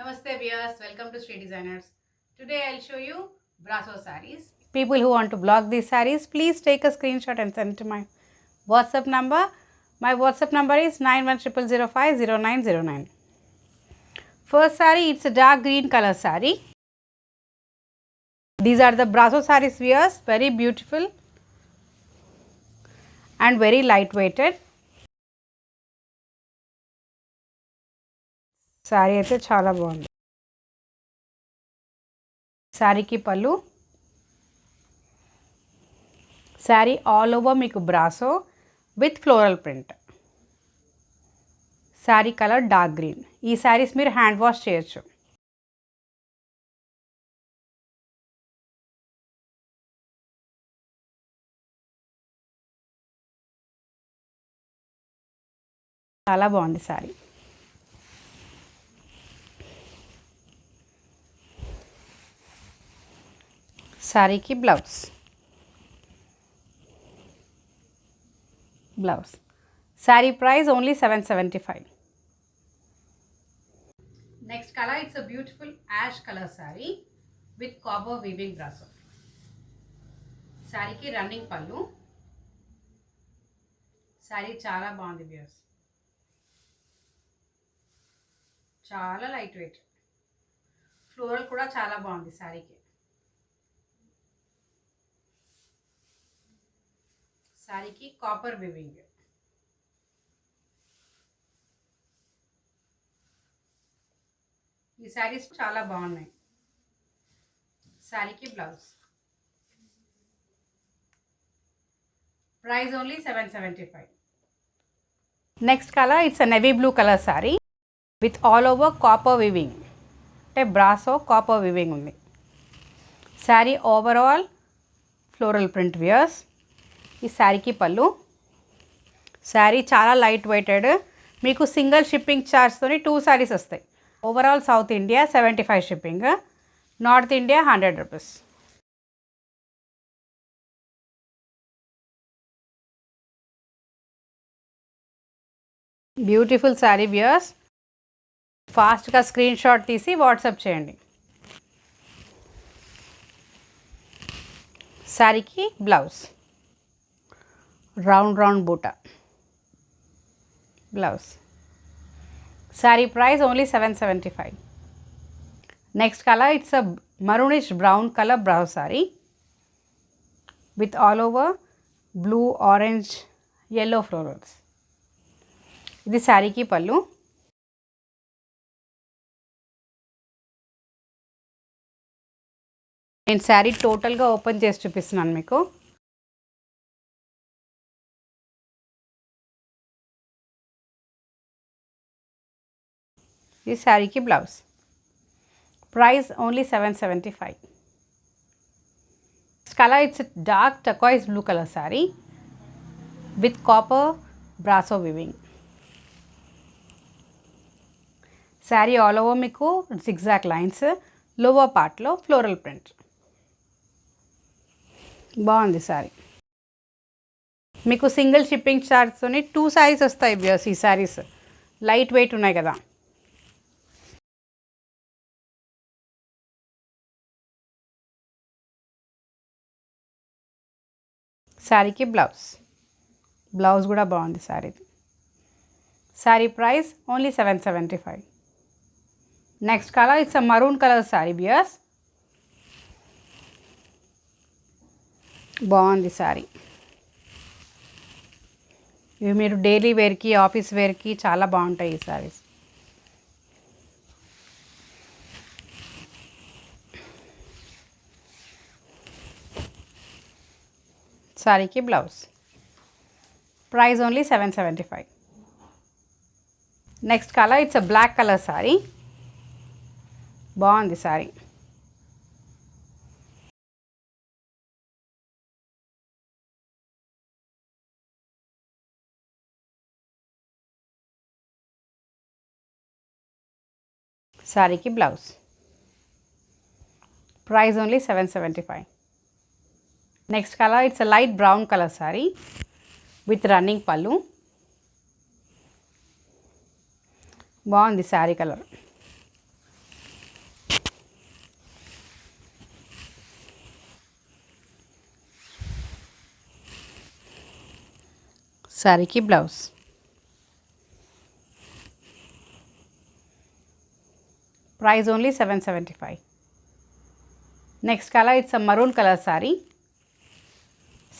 Namaste viewers, welcome to SHREE Designers. Today I'll show you Brassosarees. People who want to block these sarees, please take a screenshot and send it to my WhatsApp number. My WhatsApp number is 9100050909. First saree, it's a dark green color saree. These are the Brassosarees viewers, very beautiful and very lightweighted. Saree అయితే చాలా బాగుంది. సారీకి పళ్ళు. Saree all over మీకు brasso with floral print. Saree color dark green. ఈ sarees మీరు hand wash చేయొచ్చు. చాలా బాగుంది సారీ. సారీకి blouse. Saree price only 775. Next color, it's a beautiful ash color saree with copper weaving brasso. Saree ki running pallu. Saree చాలా బాగుంది viewers. చాలా light weight. Floral కూడా చాలా బాగుంది సారీకి. సారీకి కాపర్ వీవింగ్. ఈ సారీస్ చాలా బాగున్నాయి. సారీకి blouse. Price only 775. Next colour, it's a navy blue colour sari with all over copper weaving. అంటే బ్రాసో కాపర్ వీవింగ్ ఉంది. Sari overall floral print wears. ఈ శారీకి పళ్ళు. శారీ చాలా లైట్ వెయిటెడ్. మీకు సింగిల్ షిప్పింగ్ ఛార్జ్తో 2 శారీస్ వస్తాయి. Overall south India 75 shipping, north India 100 rupees. Beautiful sari wears. ఫాస్ట్గా స్క్రీన్ షాట్ తీసి వాట్సాప్ చేయండి. శారీకి blouse. Round buta blouse. Sari price only 775. Next colour, it's a maroonish brown colour brown sorry with all over blue, orange, yellow florals. ఇది శారీకి పళ్ళు. నేను శారీ టోటల్గా open చేసి చూపిస్తున్నాను మీకు. ఈ శారీకి blouse. Price only 775. Colour, it's dark turquoise blue colour sari with copper brasso weaving. Sari all over మీకు జిగ్జాగ్ లైన్స్, లోవర్ పార్ట్లో ఫ్లోరల్ ప్రింట్. బాగుంది శారీ. మీకు సింగిల్ షిప్పింగ్ ఛార్జ్తో 2 శారీస్ వస్తాయి బియర్స్. ఈ శారీస్ లైట్ వెయిట్ ఉన్నాయి కదా. శారీకి బ్లౌజ్ కూడా బాగుంది శారీది. Sari price only 775. Next colour, it's a maroon colour sari బియర్స్. బాగుంది శారీ. ఇవి మీరు డైలీ వేర్కి, ఆఫీస్ వేర్కి చాలా బాగుంటాయి ఈ శారీస్. శారీకి blouse. Price only 775. Next colour, it's a black colour sari. బాగుంది శారీ. శారీకి blouse. Price only 775. Next colour, it's a light brown colour sari with running pallu. బాగుంది శారీ కలర్. శారీకి blouse. Price only 775. Next colour it's a maroon colour sari.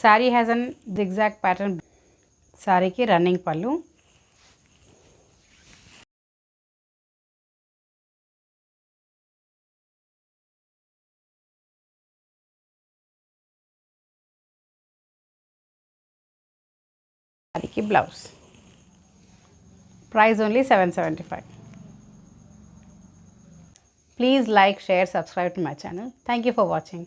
Sari has an zigzag pattern. శారీకి running pallu. శారీకి blouse. Price only 775. Please like, share, subscribe to my channel. Thank you for watching.